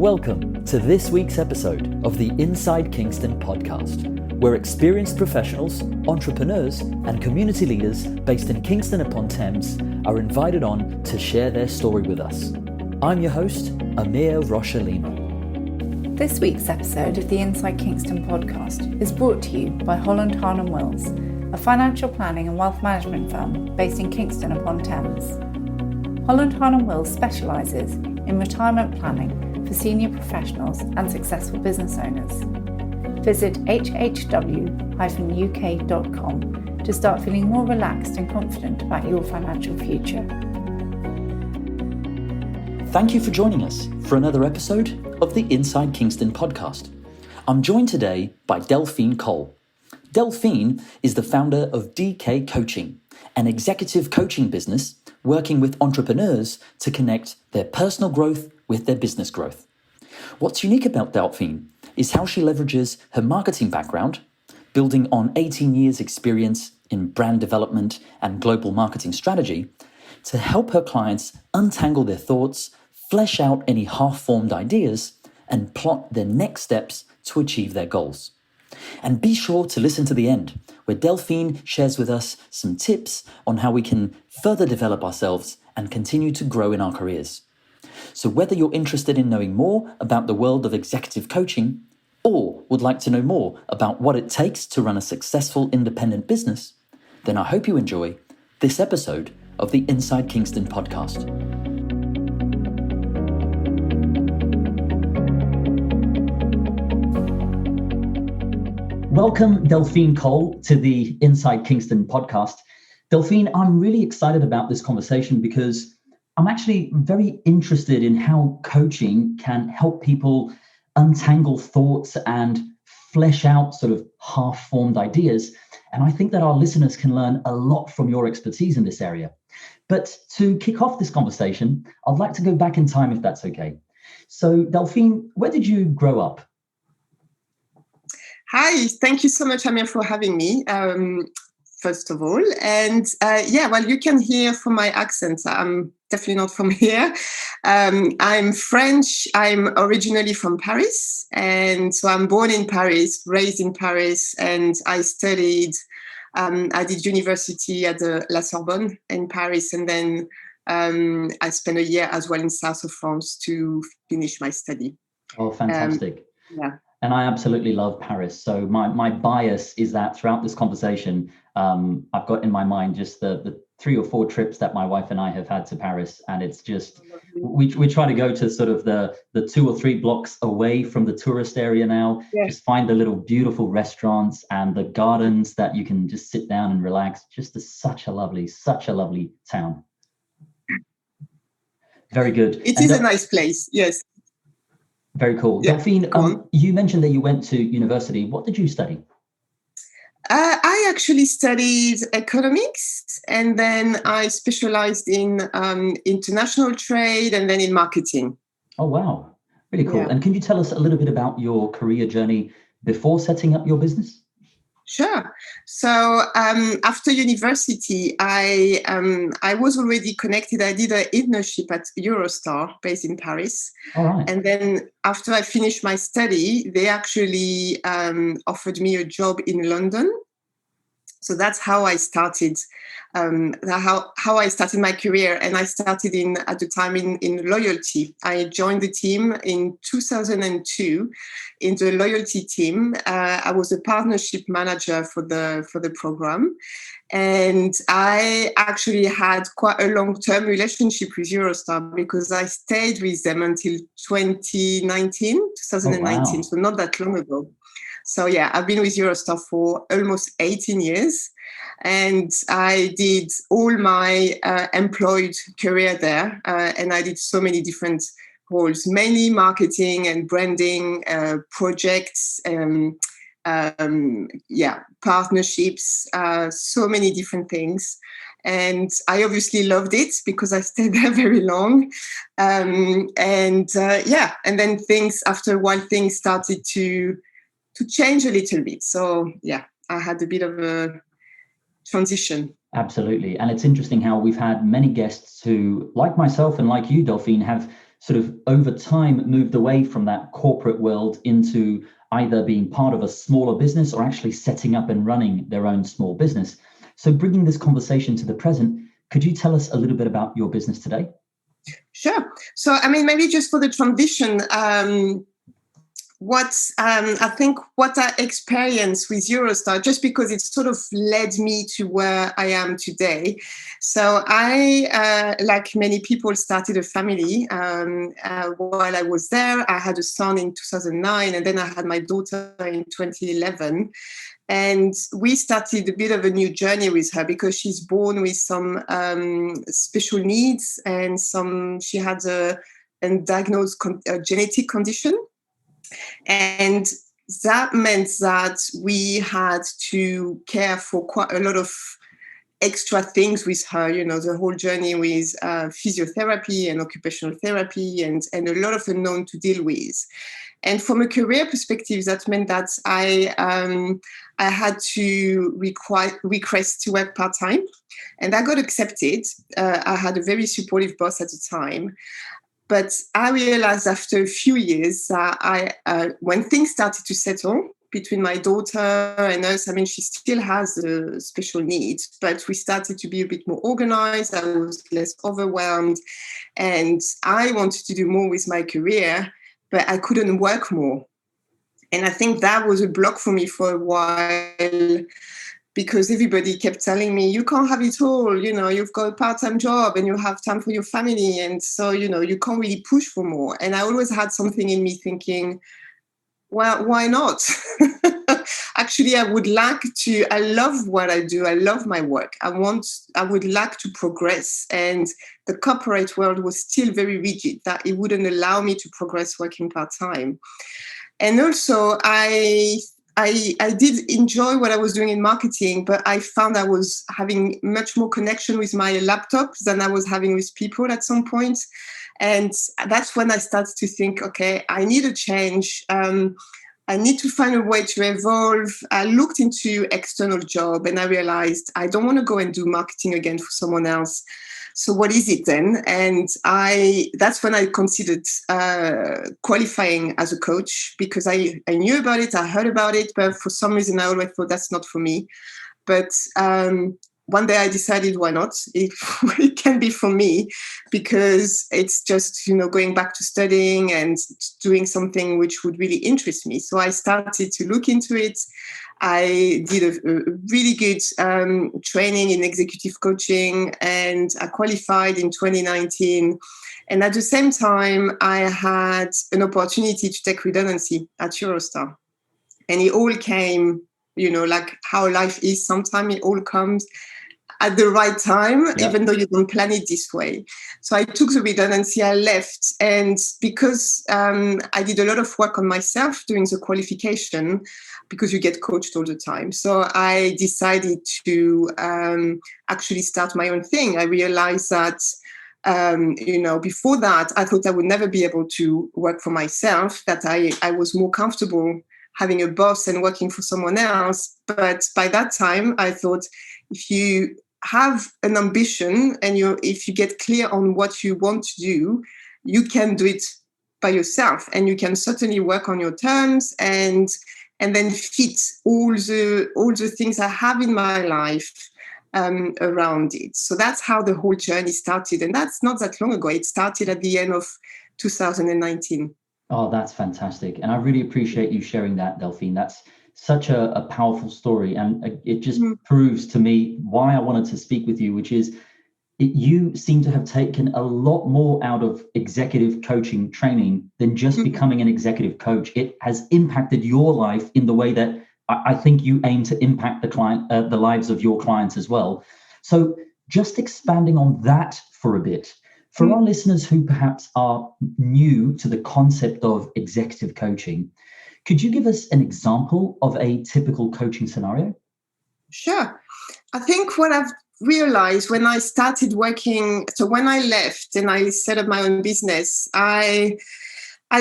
Welcome to this week's episode of the Inside Kingston Podcast, where experienced professionals, entrepreneurs, and community leaders based in Kingston upon Thames are invited on to share their story with us. I'm your host, Amir Rochalina. This week's episode of the Inside Kingston Podcast is brought to you by Holland, Harlan Wills, a financial planning and wealth management firm based in Kingston upon Thames. Holland, Harlan Wills specialises in retirement planning for senior professionals and successful business owners. Visit hhw-uk.com to start feeling more relaxed and confident about your financial future. Thank you for joining us for another episode of the Inside Kingston Podcast. I'm joined today by Delphine Koall. Delphine is the founder of DK Coaching, an executive coaching business working with entrepreneurs to connect their personal growth with their business growth. What's unique about Delphine is how she leverages her marketing background, building on 18 years experience in brand development and global marketing strategy, to help her clients untangle their thoughts, flesh out any half-formed ideas, and plot their next steps to achieve their goals. And be sure to listen to the end, where Delphine shares with us some tips on how we can further develop ourselves and continue to grow in our careers. So whether you're interested in knowing more about the world of executive coaching, or would like to know more about what it takes to run a successful independent business, then I hope you enjoy this episode of the Inside Kingston Podcast. Welcome, Delphine Koall, to the Inside Kingston Podcast. Delphine, I'm really excited about this conversation because I'm actually very interested in how coaching can help people untangle thoughts and flesh out sort of half-formed ideas. And I think that our listeners can learn a lot from your expertise in this area. But to kick off this conversation, I'd like to go back in time, if that's okay. So, Delphine, where did you grow up? Hi, thank you so much, Amir, for having me, first of all. And you can hear from my accent, I'm definitely not from here. I'm French. I'm originally from Paris. And so I'm born in Paris, raised in Paris, and I studied, I did university at the La Sorbonne in Paris. And then I spent a year as well in south of France to finish my study. Oh, fantastic. Yeah. And I absolutely love Paris. So my bias is that throughout this conversation, I've got in my mind just the 3 or 4 trips that my wife and I have had to Paris. And it's just, we try to go to sort of the 2 or 3 blocks away from the tourist area now, just find the little beautiful restaurants and the gardens that you can just sit down and relax. Just such a lovely town. Very good. It is a nice place, yes. Very cool. Yeah, Delphine, you mentioned that you went to university. What did you study? I actually studied economics, and then I specialized in international trade and then in marketing. Oh, wow. Really cool. Yeah. And can you tell us a little bit about your career journey before setting up your business? Sure. So after university, I was already connected. I did an internship at Eurostar based in Paris. All right. And then after I finished my study, they actually offered me a job in London. So that's how I started, how I started my career. And I started at the time in loyalty. I joined the team in 2002 in the loyalty team. I was a partnership manager for the program. And I actually had quite a long-term relationship with Eurostar because I stayed with them until 2019. Oh, wow. So not that long ago. So yeah, I've been with Eurostar for almost 18 years, and I did all my employed career there, and I did so many different roles, mainly marketing and branding, projects, partnerships, so many different things. And I obviously loved it because I stayed there very long. And then after a while, things started to change a little bit. So yeah, I had a bit of a transition. Absolutely. And it's interesting how we've had many guests who, like myself and like you, Delphine, have sort of over time moved away from that corporate world into either being part of a smaller business or actually setting up and running their own small business. So bringing this conversation to the present, could you tell us a little bit about your business today? Sure. So, I mean, maybe just for the transition, I think what I experienced with Eurostar, just because it sort of led me to where I am today. So I, like many people, started a family while I was there. I had a son in 2009, and then I had my daughter in 2011. And we started a bit of a new journey with her because she's born with some special needs, and she had a diagnosed genetic condition. And that meant that we had to care for quite a lot of extra things with her, you know, the whole journey with physiotherapy and occupational therapy and a lot of unknown to deal with. And from a career perspective, that meant that I had to request to work part-time, and I got accepted. I had a very supportive boss at the time. But I realized after a few years that when things started to settle between my daughter and us, I mean, she still has special needs, but we started to be a bit more organized. I was less overwhelmed, and I wanted to do more with my career, but I couldn't work more. And I think that was a block for me for a while, because everybody kept telling me, you can't have it all, you know, you've got a part-time job and you have time for your family. And so, you know, you can't really push for more. And I always had something in me thinking, well, why not? Actually, I love what I do. I love my work. I would like to progress. And the corporate world was still very rigid, that it wouldn't allow me to progress working part-time. And also, I did enjoy what I was doing in marketing, but I found I was having much more connection with my laptop than I was having with people at some point. And that's when I started to think, okay, I need a change. I need to find a way to evolve. I looked into external job and I realized I don't want to go and do marketing again for someone else. So what is it then? And that's when I considered qualifying as a coach, because I knew about it, I heard about it, but for some reason I always thought that's not for me. But one day I decided, why not? It can be for me, because it's just, you know, going back to studying and doing something which would really interest me. So I started to look into it. I did a really good training in executive coaching, and I qualified in 2019. And at the same time, I had an opportunity to take redundancy at Eurostar. And it all came, you know, like how life is. Sometimes it all comes at the right time, even though you don't plan it this way. So I took the redundancy, I left. And because I did a lot of work on myself during the qualification, because you get coached all the time. So I decided to actually start my own thing. I realized that, you know, before that, I thought I would never be able to work for myself, that I was more comfortable having a boss and working for someone else. But by that time, I thought, if you have an ambition and if you get clear on what you want to do, you can do it by yourself, and you can certainly work on your terms and then fit all the things I have in my life around it. So that's how the whole journey started. And that's not that long ago. It started at the end of 2019. Oh, that's fantastic. And I really appreciate you sharing that, Delphine. That's such a powerful story. And it just proves to me why I wanted to speak with you, which is you seem to have taken a lot more out of executive coaching training than just becoming an executive coach. It has impacted your life in the way that I think you aim to impact the lives of your clients as well. So just expanding on that for a bit, for our listeners who perhaps are new to the concept of executive coaching, could you give us an example of a typical coaching scenario? Sure. I think what I've realized when I started working, so when I left and I set up my own business, I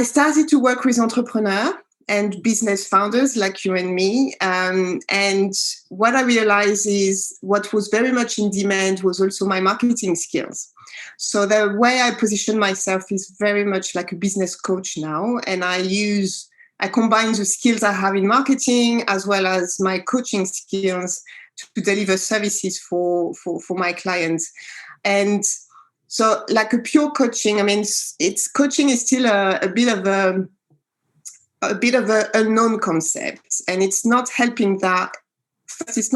started to work with entrepreneurs and business founders like you and me. And what I realized is what was very much in demand was also my marketing skills. So the way I position myself is very much like a business coach now. And I combine the skills I have in marketing as well as my coaching skills to deliver services for my clients. And so like a pure coaching, I mean, coaching is still a bit of a unknown concept, and it's not helping that. First, it's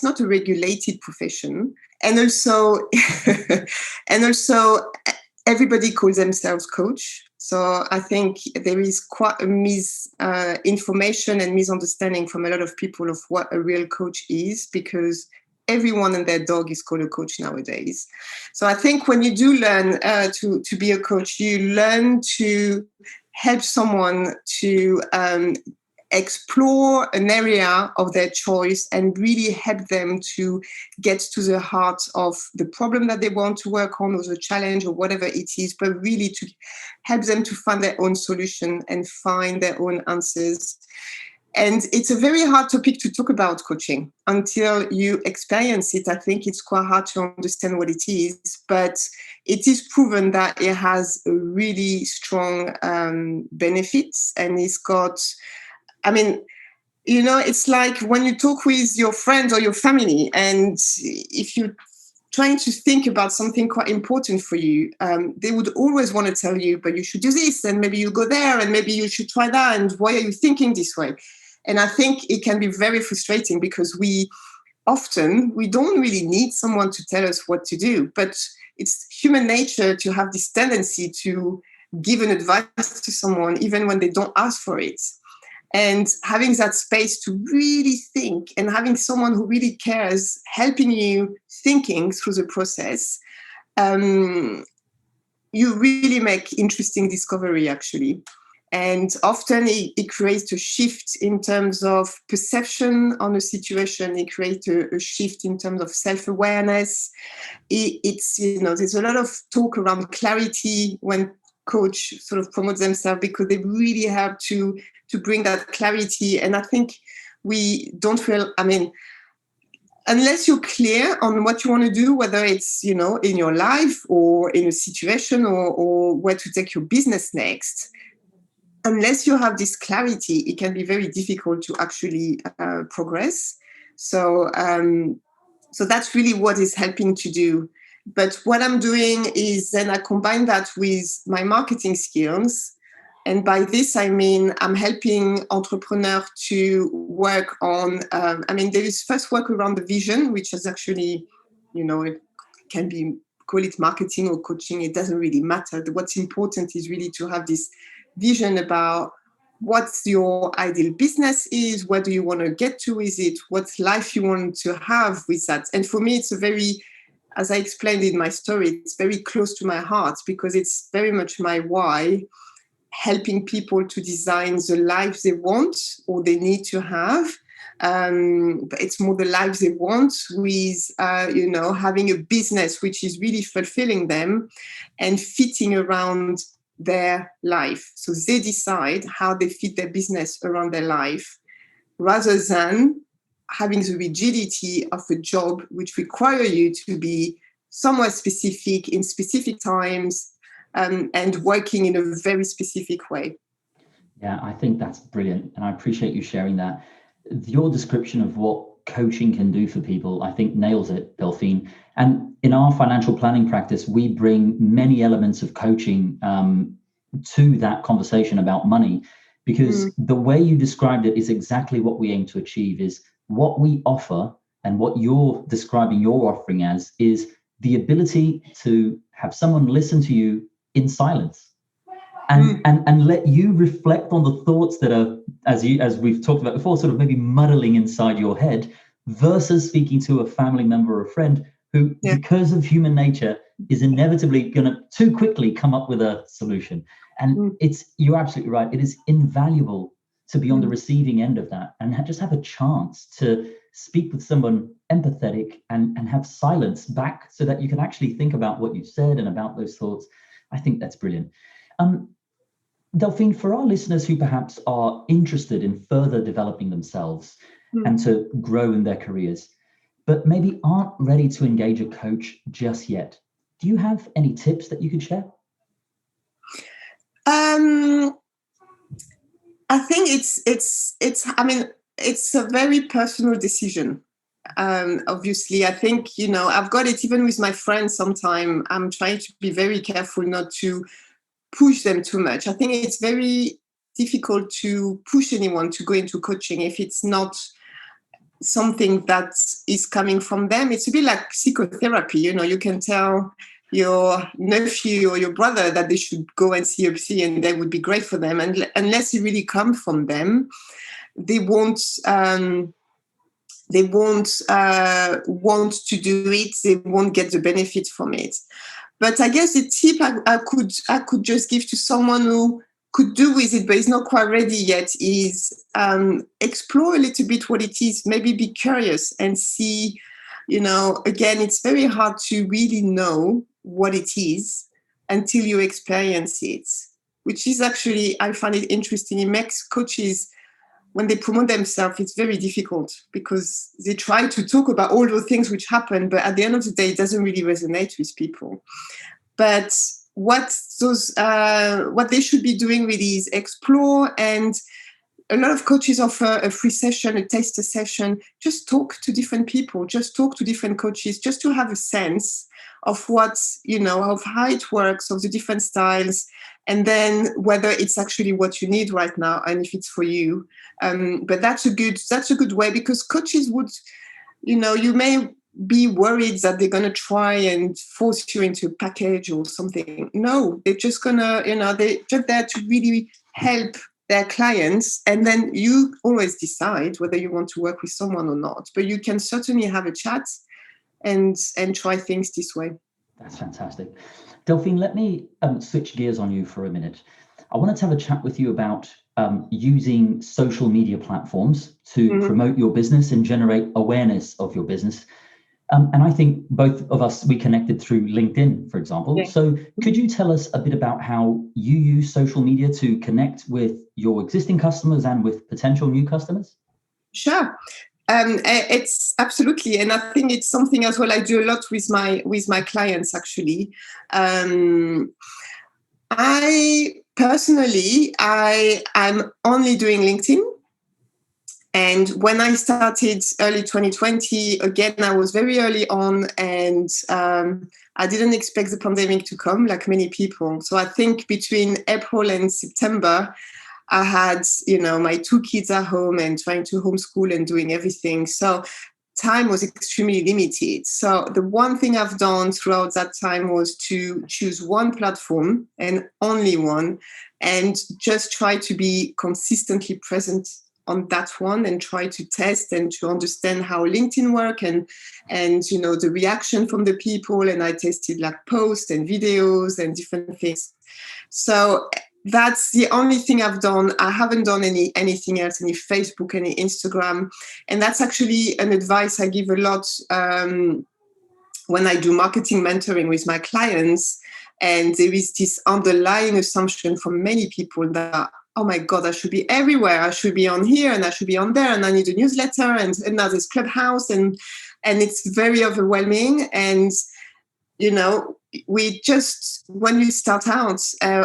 not a regulated profession. And also everybody calls themselves coach. So I think there is quite a misinformation and misunderstanding from a lot of people of what a real coach is, because everyone and their dog is called a coach nowadays. So I think when you do learn to be a coach, you learn to help someone to explore an area of their choice and really help them to get to the heart of the problem that they want to work on, or the challenge, or whatever it is, but really to help them to find their own solution and find their own answers. And it's a very hard topic to talk about, coaching. Until you experience it, I think it's quite hard to understand what it is. But it is proven that it has a really strong benefits. And it's got, I mean, you know, it's like when you talk with your friends or your family, and if you're trying to think about something quite important for you, they would always want to tell you, but you should do this, and maybe you go there, and maybe you should try that, and why are you thinking this way? And I think it can be very frustrating, because we don't really need someone to tell us what to do, but it's human nature to have this tendency to give an advice to someone even when they don't ask for it. And having that space to really think, and having someone who really cares helping you thinking through the process, you really make interesting discovery, actually. And often it creates a shift in terms of perception on a situation. It creates a shift in terms of self-awareness. It's, you know, there's a lot of talk around clarity when coach sort of promotes themselves, because they really have to bring that clarity. And I think we don't feel, I mean, unless you're clear on what you want to do, whether it's, you know, in your life or in a situation, or where to take your business next, unless you have this clarity, it can be very difficult to actually progress. So that's really what is helping to do. But what I'm doing is then I combine that with my marketing skills. And by this, I mean, I'm helping entrepreneurs to work on, there is first work around the vision, which is actually, you know, it can be, call it marketing or coaching. It doesn't really matter. What's important is really to have this vision about what your ideal business is, where do you want to get to with it, what life you want to have with that. And for me, it's a very, as I explained in my story, it's very close to my heart, because it's very much my why, helping people to design the life they want or they need to have. But it's more the lives they want, with, having a business which is really fulfilling them and fitting around their life. So they decide how they fit their business around their life, rather than having the rigidity of a job which require you to be somewhere specific in specific times, and working in a very specific way. Yeah, I think that's brilliant. And I appreciate you sharing that. Your description of what coaching can do for people, I think nails it, Delphine. And in our financial planning practice, we bring many elements of coaching to that conversation about money, because the way you described it is exactly what we aim to achieve. Is what we offer, and what you're describing your offering as, is the ability to have someone listen to you in silence, and let you reflect on the thoughts that are, as we've talked about before, sort of maybe muddling inside your head, versus speaking to a family member or a friend who, because of human nature, is inevitably going to too quickly come up with a solution. And you're absolutely right. It is invaluable to be on the receiving end of that, and just have a chance to speak with someone empathetic and have silence back, so that you can actually think about what you said and about those thoughts. I think that's brilliant. Delphine, for our listeners who perhaps are interested in further developing themselves and to grow in their careers, but maybe aren't ready to engage a coach just yet, do you have any tips that you could share? I think it's a very personal decision. Obviously, I think, I've got it even with my friends. Sometimes I'm trying to be very careful not to push them too much. I think it's very difficult to push anyone to go into coaching if it's not something that is coming from them. It's a bit like psychotherapy. You can tell your nephew or your brother that they should go and see a psy and that would be great for them. And unless it really comes from them, they won't want to do it. They won't get the benefit from it. But I guess the tip I could just give to someone who could do with it but is not quite ready yet is explore a little bit what it is. Maybe be curious and see. Again, it's very hard to really know what it is until you experience it, which is actually, I find it interesting. It makes coaches, when they promote themselves, it's very difficult because they try to talk about all those things which happen, but at the end of the day, it doesn't really resonate with people. But what they should be doing really is explore, and a lot of coaches offer a free session, a taster session. Just talk to different people, just talk to different coaches, just to have a sense of of how it works, of the different styles, and then whether it's actually what you need right now and if it's for you. But that's a good way, because coaches would, you may be worried that they're going to try and force you into a package or something. No, they're just they're just there to really help their clients, and then you always decide whether you want to work with someone or not. But you can certainly have a chat and try things this way. That's fantastic. Delphine, let me switch gears on you for a minute. I wanted to have a chat with you about using social media platforms to promote your business and generate awareness of your business. And I think both of us, we connected through LinkedIn, for example. Yeah. So could you tell us a bit about how you use social media to connect with your existing customers and with potential new customers? Sure. It's absolutely. And I think it's something as well I do a lot with my clients, actually. I personally, I'm only doing LinkedIn. And when I started early 2020, again, I was very early on, and I didn't expect the pandemic to come like many people. So I think between April and September, I had, my 2 kids at home and trying to homeschool and doing everything. So time was extremely limited. So the one thing I've done throughout that time was to choose one platform and only one, and just try to be consistently present on that one and try to test and to understand how LinkedIn work and the reaction from the people. And I tested like posts and videos and different things. So that's the only thing I've done. I haven't done anything else, any Facebook, any Instagram. And that's actually an advice I give a lot when I do marketing mentoring with my clients. And there is this underlying assumption from many people that, oh my God, I should be everywhere. I should be on here and I should be on there, and I need a newsletter and now there's Clubhouse, and it's very overwhelming. And, we just, when you start out,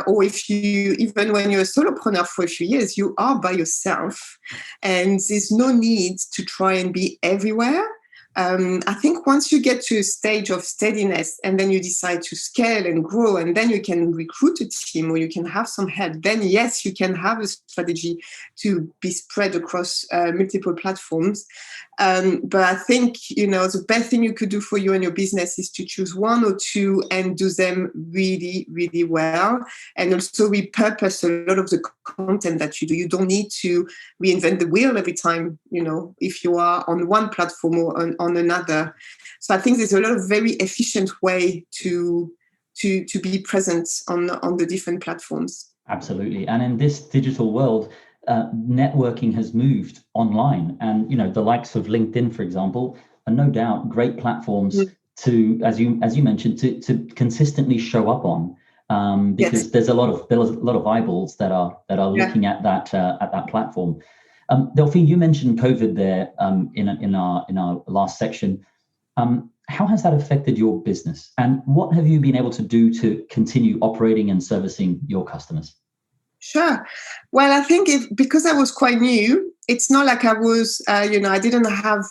or even when you're a solopreneur for a few years, you are by yourself, and there's no need to try and be everywhere. I think once you get to a stage of steadiness and then you decide to scale and grow, and then you can recruit a team or you can have some help, then yes, you can have a strategy to be spread across multiple platforms. But I think, the best thing you could do for you and your business is to choose one or two and do them really, really well. And also repurpose a lot of the content that you do. You don't need to reinvent the wheel every time, if you are on one platform or on another. So I think there's a lot of very efficient way to be present on the different platforms. Absolutely. And in this digital world, networking has moved online, and the likes of LinkedIn, for example, are no doubt great platforms to, as you mentioned, to consistently show up on because there's a lot of eyeballs that are looking at that platform. Delphine, you mentioned COVID there in our last section. How has that affected your business, and what have you been able to do to continue operating and servicing your customers? Sure. Well, I think because I was quite new, it's not like I was, I didn't have.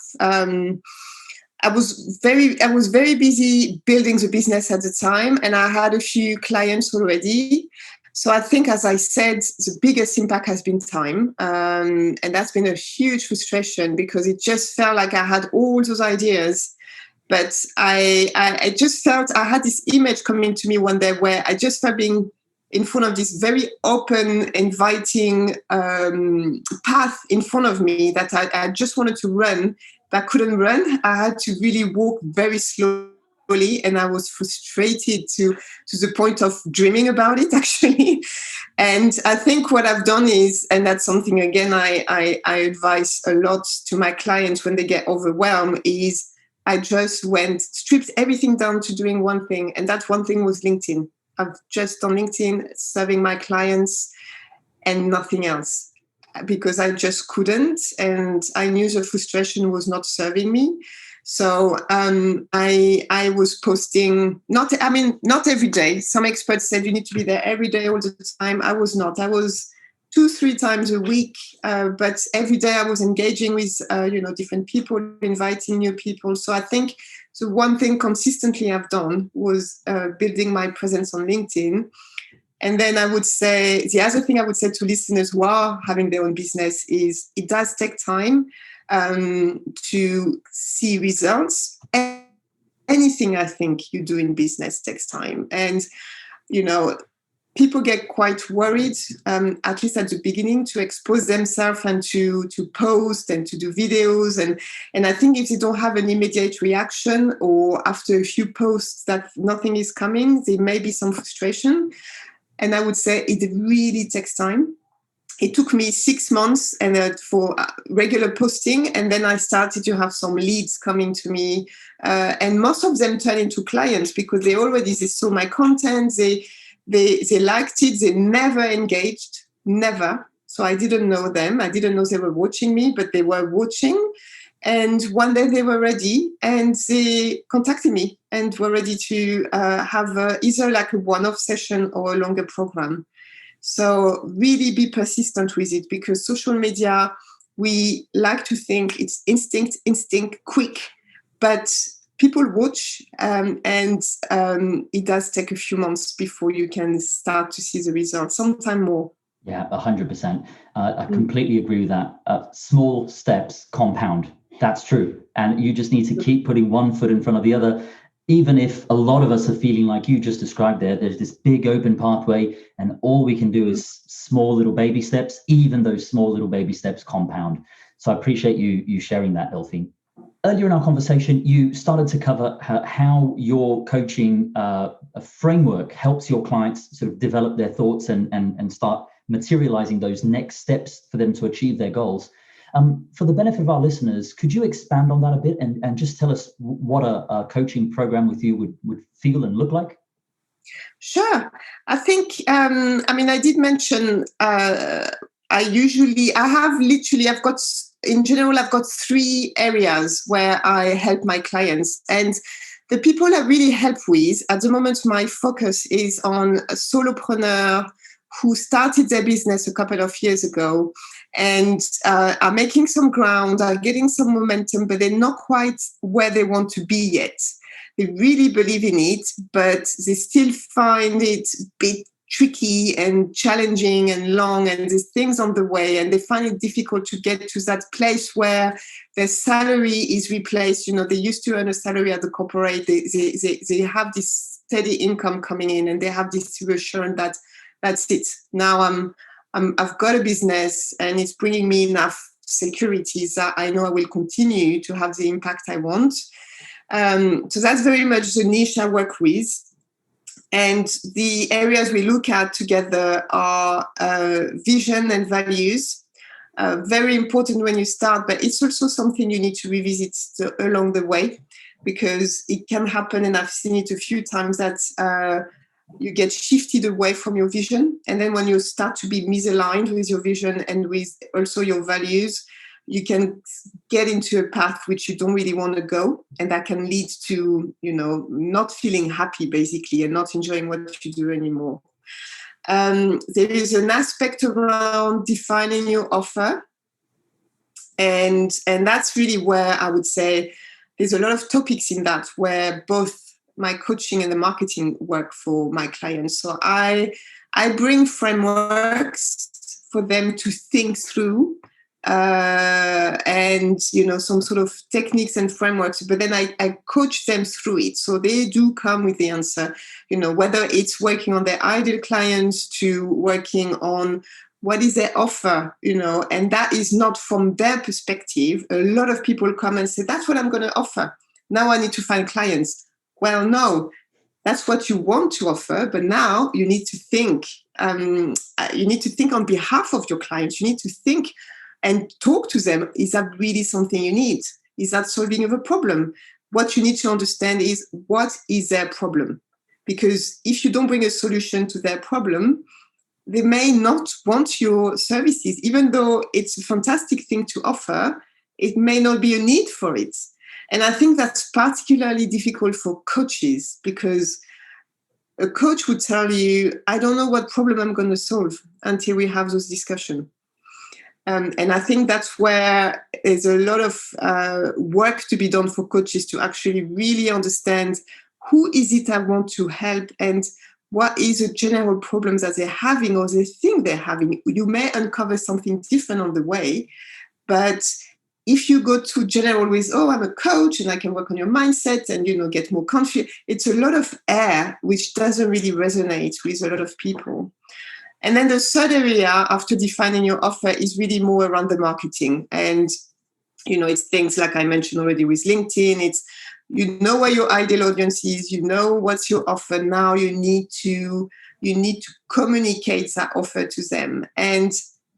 I was very busy building the business at the time, and I had a few clients already. So I think, as I said, the biggest impact has been time, and that's been a huge frustration because it just felt like I had all those ideas. But I just felt I had this image coming to me one day where I just felt being in front of this very open, inviting path in front of me that I just wanted to run, but I couldn't run. I had to really walk very slowly, and I was frustrated to the point of dreaming about it, actually. And I think what I've done is, and that's something, again, I advise a lot to my clients when they get overwhelmed, is I just stripped everything down to doing one thing. And that one thing was LinkedIn. I've just done LinkedIn, serving my clients and nothing else, because I just couldn't. And I knew the frustration was not serving me. So I was posting, not every day. Some experts said you need to be there every day, all the time. I was not. I was 2-3 times a week, but every day I was engaging with different people, inviting new people. So I think the one thing consistently I've done was building my presence on LinkedIn. And then I would say the other thing I would say to listeners who are having their own business is it does take time to see results. Anything I think you do in business takes time, and people get quite worried, at least at the beginning, to expose themselves and to post and to do videos. And I think if they don't have an immediate reaction, or after a few posts that nothing is coming, there may be some frustration. And I would say it really takes time. It took me 6 months for regular posting, and then I started to have some leads coming to me, and most of them turned into clients because they saw my content, they liked it, they never engaged, never. So I didn't know them, I didn't know they were watching me, but they were watching. And one day they were ready, and they contacted me and were ready to have either like a one-off session or a longer program. So really be persistent with it, because social media, we like to think it's instinct, quick, but people watch, and it does take a few months before you can start to see the results, sometimes more. Yeah, 100%. I completely agree with that. Small steps compound. That's true. And you just need to keep putting one foot in front of the other. Even if a lot of us are feeling like you just described there's this big open pathway, and all we can do is small little baby steps. Even those small little baby steps compound. So I appreciate you sharing that, Delphine. Earlier in our conversation, you started to cover how your coaching framework helps your clients sort of develop their thoughts and start materializing those next steps for them to achieve their goals. For the benefit of our listeners, could you expand on that a bit and just tell us what a coaching program with you would feel and look like? Sure. I think, I did mention, I've got 3 areas where I help my clients. And the people I really help with, at the moment, my focus is on a solopreneur who started their business a couple of years ago and are making some ground, are getting some momentum, but they're not quite where they want to be yet. They really believe in it, but they still find it a bit tricky and challenging and long, and there's things on the way, and they find it difficult to get to that place where their salary is replaced. They used to earn a salary at the corporate. They have this steady income coming in, and they have this reassurance that that's it. Now I've got a business, and it's bringing me enough security that I know I will continue to have the impact I want. So that's very much the niche I work with. And the areas we look at together are vision and values. Very important when you start, but it's also something you need to revisit along the way, because it can happen, and I've seen it a few times, that you get shifted away from your vision. And then when you start to be misaligned with your vision and with also your values, you can get into a path which you don't really want to go. And that can lead to, not feeling happy, basically, and not enjoying what you do anymore. There is an aspect around defining your offer. And that's really where I would say there's a lot of topics in that where both my coaching and the marketing work for my clients. So I bring frameworks for them to think through and, some sort of techniques and frameworks, but then I coach them through it. So they do come with the answer, whether it's working on their ideal clients to working on what is their offer, and that is not from their perspective. A lot of people come and say, that's what I'm going to offer. Now I need to find clients. Well, no, that's what you want to offer, but now you need to think. You need to think on behalf of your clients. You need to think and talk to them. Is that really something you need? Is that solving of a problem? What you need to understand is what is their problem? Because if you don't bring a solution to their problem, they may not want your services. Even though it's a fantastic thing to offer, it may not be a need for it. And I think that's particularly difficult for coaches, because a coach would tell you, I don't know what problem I'm going to solve until we have those discussions. And I think that's where there's a lot of work to be done for coaches to actually really understand who is it I want to help and what is the general problems that they're having or they think they're having. You may uncover something different on the way, but if you go too general with, I'm a coach and I can work on your mindset and, get more confident, it's a lot of air, which doesn't really resonate with a lot of people. And then the third area after defining your offer is really more around the marketing. And, it's things like I mentioned already with LinkedIn. It's, where your ideal audience is, what's your offer. Now you need to communicate that offer to them. And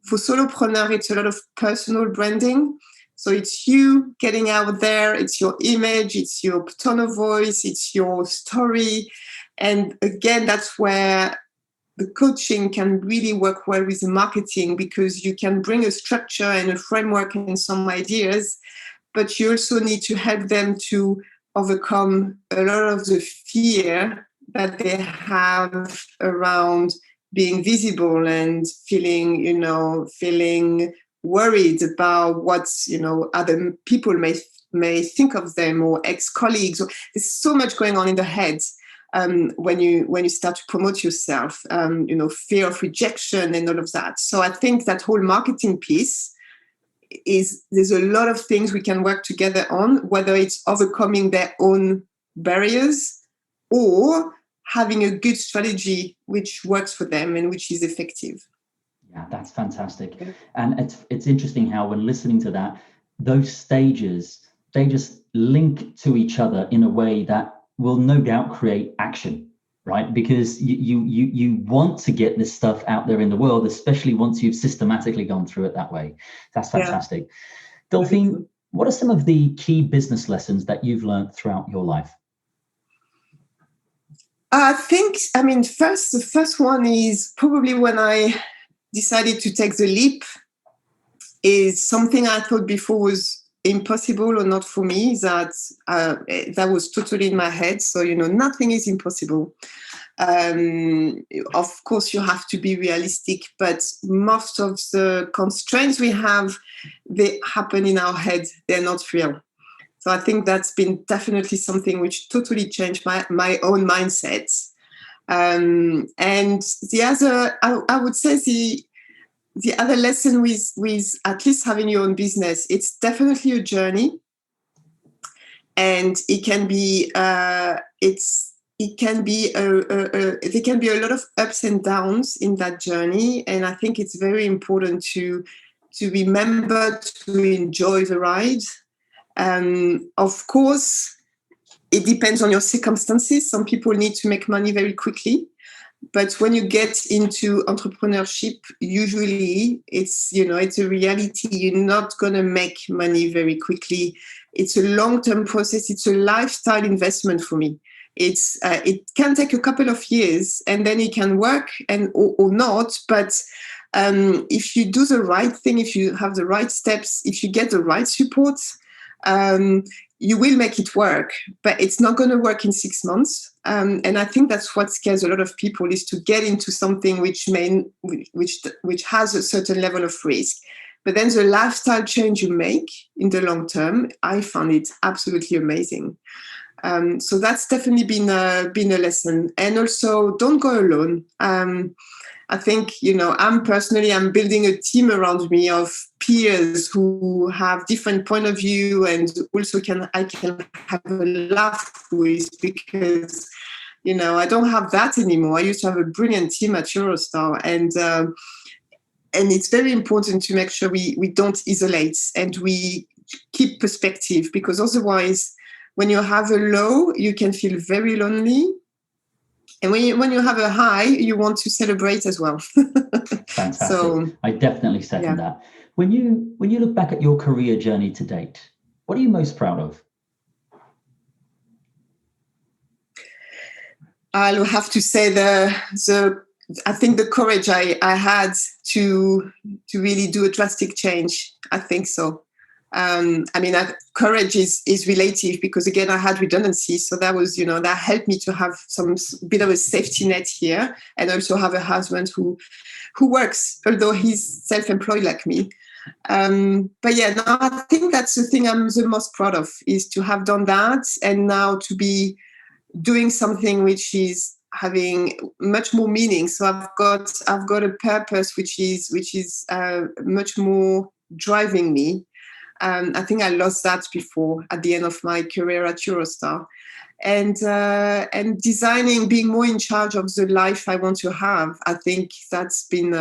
for solopreneur, it's a lot of personal branding. So it's you getting out there, it's your image, it's your tone of voice, it's your story. And again, that's where the coaching can really work well with the marketing, because you can bring a structure and a framework and some ideas, but you also need to help them to overcome a lot of the fear that they have around being visible and feeling worried about what other people may think of them, or ex-colleagues. There's so much going on in the head when you start to promote yourself. Fear of rejection and all of that. So I think that whole marketing piece there's a lot of things we can work together on, whether it's overcoming their own barriers or having a good strategy which works for them and which is effective. Yeah, that's fantastic. And it's interesting how when listening to that, those stages, they just link to each other in a way that will no doubt create action, right? Because you want to get this stuff out there in the world, especially once you've systematically gone through it that way. That's fantastic. Yeah. Delphine, what are some of the key business lessons that you've learned throughout your life? The first one is probably when I decided to take the leap, is something I thought before was impossible or not for me, that was totally in my head. So, nothing is impossible. Of course, you have to be realistic, but most of the constraints we have, they happen in our head. They're not real. So I think that's been definitely something which totally changed my own mindset. And the other, I would say the other lesson with at least having your own business, it's definitely a journey, and it can be there can be a lot of ups and downs in that journey, and I think it's very important to remember to enjoy the ride. Of course, it depends on your circumstances. Some people need to make money very quickly. But when you get into entrepreneurship, usually it's a reality. You're not going to make money very quickly. It's a long-term process. It's a lifestyle investment for me. it can take a couple of years, and then it can work or not. But if you do the right thing, if you have the right steps, if you get the right support, you will make it work. But it's not going to work in 6 months. And I think that's what scares a lot of people, is to get into something which has a certain level of risk. But then the lifestyle change you make in the long term, I found it absolutely amazing. So that's definitely been a lesson. And also, don't go alone. I think, I'm building a team around me of peers who have different point of view, and also I can have a laugh with, because, I don't have that anymore. I used to have a brilliant team at Eurostar, and it's very important to make sure we don't isolate and we keep perspective, because otherwise, when you have a low, you can feel very lonely. And when you have a high, you want to celebrate as well. Fantastic. So, I definitely second that. When you look back at your career journey to date, what are you most proud of? I'll have to say I think the courage I had to really do a drastic change. I think so. Courage is relative, because again, I had redundancy. So that was, that helped me to have some bit of a safety net here, and also have a husband who works, although he's self-employed like me. But yeah, no, I think that's the thing I'm the most proud of, is to have done that, and now to be doing something which is having much more meaning. So I've got a purpose which is much more driving me. I think I lost that before at the end of my career at Eurostar, and designing, being more in charge of the life I want to have. I think that's been.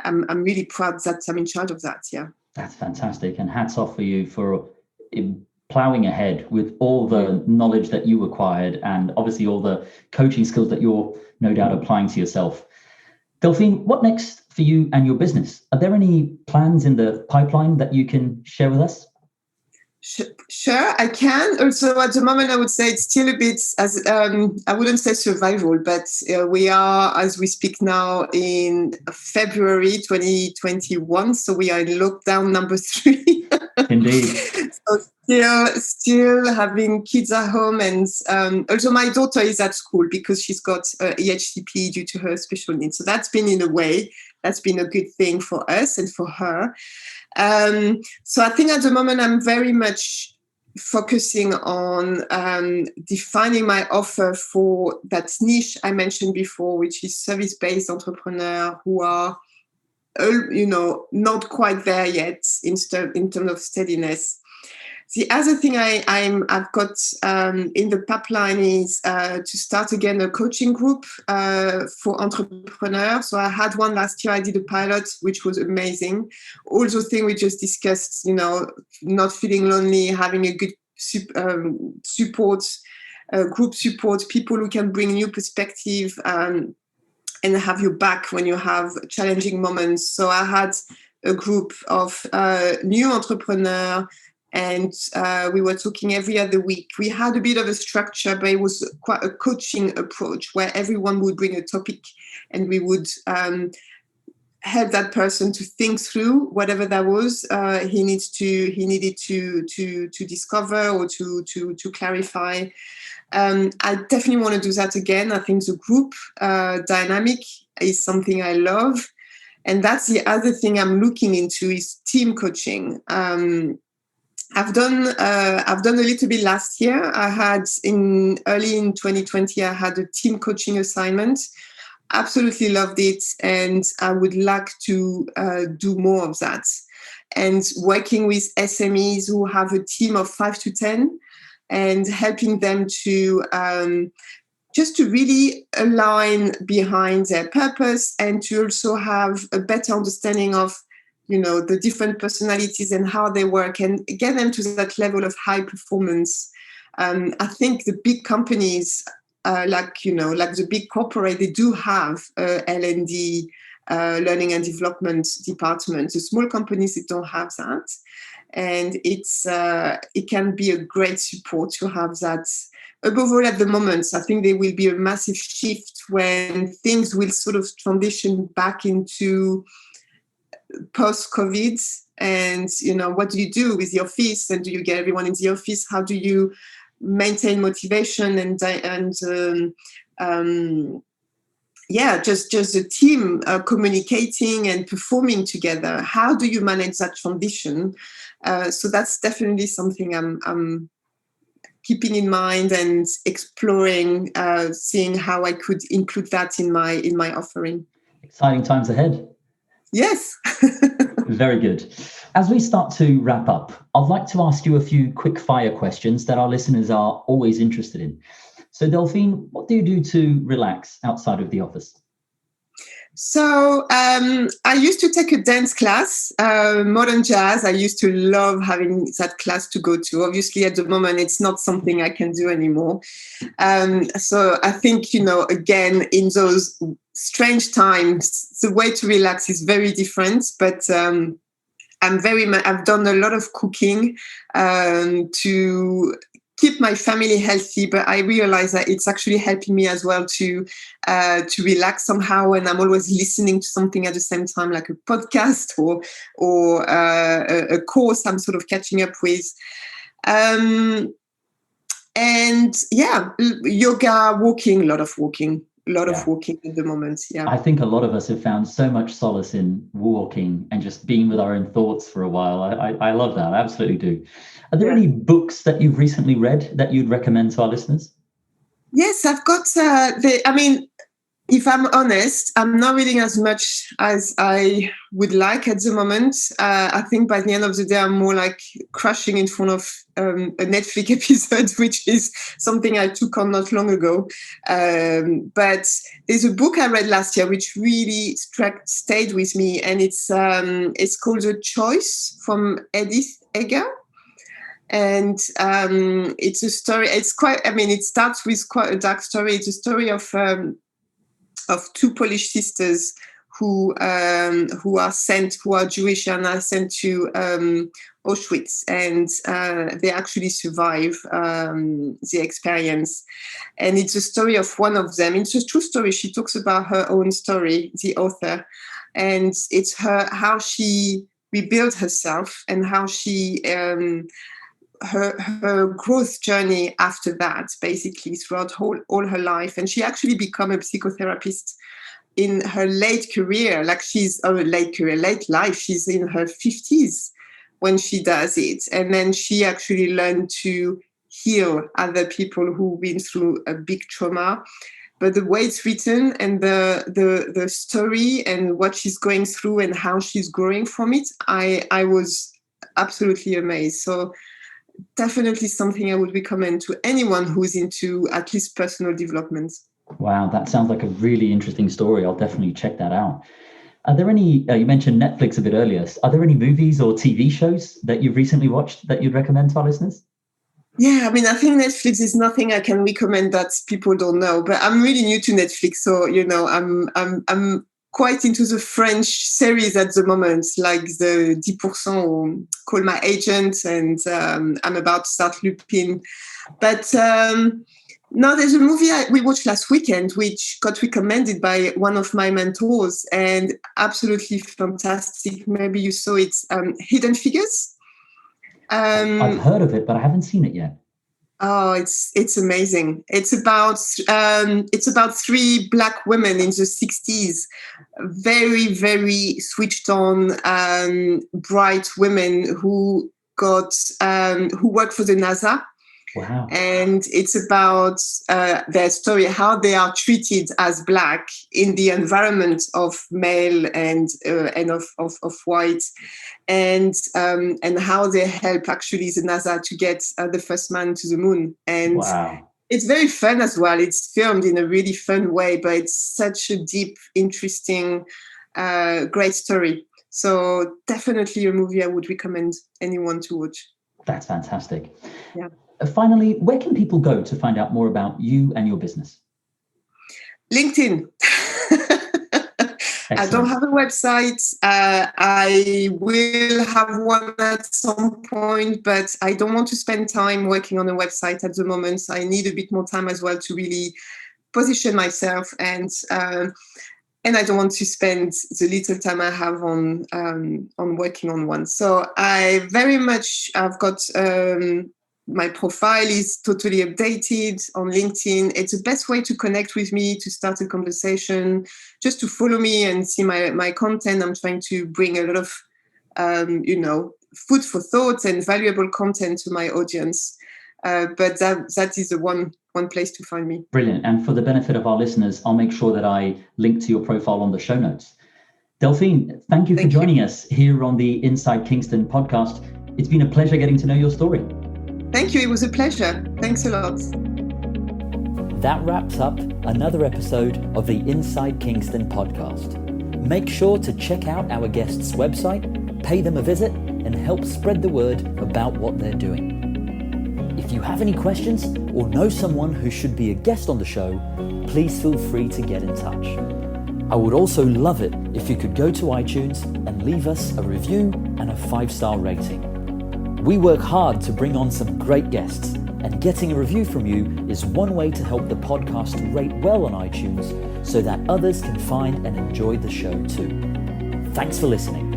I'm really proud that I'm in charge of that. Yeah, that's fantastic, and hats off for you for ploughing ahead with all the knowledge that you acquired, and obviously all the coaching skills that you're no doubt applying to yourself. Delphine, what next for you and your business? Are there any plans in the pipeline that you can share with us? Sure, I can. Also, at the moment, I would say it's still a bit, as I wouldn't say survival, but we are, as we speak now, in February 2021. So we are in lockdown number 3. Indeed. So still having kids at home, and also my daughter is at school because she's got EHCP due to her special needs. So that's been, in a way, that's been a good thing for us and for her. So I think at the moment I'm very much focusing on defining my offer for that niche I mentioned before, which is service-based entrepreneur who are, not quite there yet in terms of steadiness. The other thing I've got in the pipeline is to start again a coaching group for entrepreneurs. So I had one last year. I did a pilot, which was amazing. All those things we just discussed, not feeling lonely, having a good support, group support, people who can bring new perspective and have your back when you have challenging moments. So I had a group of new entrepreneurs, and we were talking every other week. We had a bit of a structure, but it was quite a coaching approach where everyone would bring a topic, and we would help that person to think through whatever that was he needed to discover or to clarify. I definitely want to do that again. I think the group dynamic is something I love, and that's the other thing I'm looking into is team coaching. I've done a little bit last year. I had early in 2020, I had a team coaching assignment. Absolutely loved it, and I would like to do more of that. And working with SMEs who have a team of 5 to 10, and helping them to just to really align behind their purpose, and to also have a better understanding of the different personalities and how they work, and get them to that level of high performance. I think the big companies, like the big corporate, they do have L&D, learning and development department. The small companies, they don't have that. And it can be a great support to have that above all at the moment, I think there will be a massive shift when things will sort of transition back into post-COVID. And, what do you do with the office? And do you get everyone in the office? How do you maintain motivation just the team communicating and performing together? How do you manage that transition? So that's definitely something I'm keeping in mind and exploring, seeing how I could include that in my offering. Exciting times ahead. Yes. Very good. As we start to wrap up, I'd like to ask you a few quick fire questions that our listeners are always interested in. So Delphine, what do you do to relax outside of the office? So I used to take a dance class, modern jazz. I used to love having that class to go to. Obviously, at the moment, it's not something I can do anymore. So I think, again, in those strange times, the way to relax is very different. But I've done a lot of cooking to keep my family healthy, but I realize that it's actually helping me as well to relax somehow. And I'm always listening to something at the same time, like a podcast or a course I'm sort of catching up with. And yoga, walking, a lot of walking at the moment. Yeah. I think a lot of us have found so much solace in walking and just being with our own thoughts for a while. I love that. I absolutely do. Are there any books that you've recently read that you'd recommend to our listeners? Yes, I've got if I'm honest, I'm not reading as much as I would like at the moment. I think by the end of the day, I'm more like crashing in front of a Netflix episode, which is something I took on not long ago. But there's a book I read last year which really stayed with me, and it's called The Choice from Edith Eger. And it's a story. It starts with quite a dark story. It's a story of two Polish sisters who are Jewish and are sent to Auschwitz, and they actually survive the experience. And it's a story of one of them. It's a true story. She talks about her own story, the author, and it's how she rebuilt herself and how she her growth journey after that, basically throughout all her life. And she actually became a psychotherapist in her late life. She's in her 50s when she does it. And then she actually learned to heal other people who've been through a big trauma. But the way it's written and the story and what she's going through and how she's growing from it, I was absolutely amazed. So definitely something I would recommend to anyone who's into at least personal development. Wow, that sounds like a really interesting story. I'll definitely check that out. Are there any, you mentioned Netflix a bit earlier, are there any movies or TV shows that you've recently watched that you'd recommend to our listeners? Yeah, I think Netflix is nothing I can recommend that people don't know, but I'm really new to Netflix. So, I'm quite into the French series at the moment, like the 10% or Call My Agent, and I'm about to start Lupin. But no, there's a movie we watched last weekend, which got recommended by one of my mentors, and absolutely fantastic. Maybe you saw it, Hidden Figures. I've heard of it, but I haven't seen it yet. Oh, it's amazing. It's about three Black women in the 60s, very, very switched on, bright women who work for the NASA. Wow. And it's about their story, how they are treated as Black in the environment of male and of white, and how they help actually the NASA to get the first man to the moon. And wow. It's very fun as well. It's filmed in a really fun way, but it's such a deep, interesting, great story. So definitely a movie I would recommend anyone to watch. That's fantastic. Yeah. Finally, where can people go to find out more about you and your business? LinkedIn. I don't have a website. I will have one at some point, but I don't want to spend time working on a website at the moment. I need a bit more time as well to really position myself, and I don't want to spend the little time I have on working on one. So I've got my profile is totally updated on LinkedIn. It's the best way to connect with me, to start a conversation, just to follow me and see my content. I'm trying to bring a lot of, food for thought and valuable content to my audience. But that is the one place to find me. Brilliant. And for the benefit of our listeners, I'll make sure that I link to your profile on the show notes. Delphine, thank you for joining us here on the Inside Kingston podcast. It's been a pleasure getting to know your story. Thank you. It was a pleasure. Thanks a lot. That wraps up another episode of the Inside Kingston podcast. Make sure to check out our guests' website, pay them a visit, and help spread the word about what they're doing. If you have any questions or know someone who should be a guest on the show, please feel free to get in touch. I would also love it if you could go to iTunes and leave us a review and a 5-star rating. We work hard to bring on some great guests, and getting a review from you is one way to help the podcast rate well on iTunes so that others can find and enjoy the show too. Thanks for listening.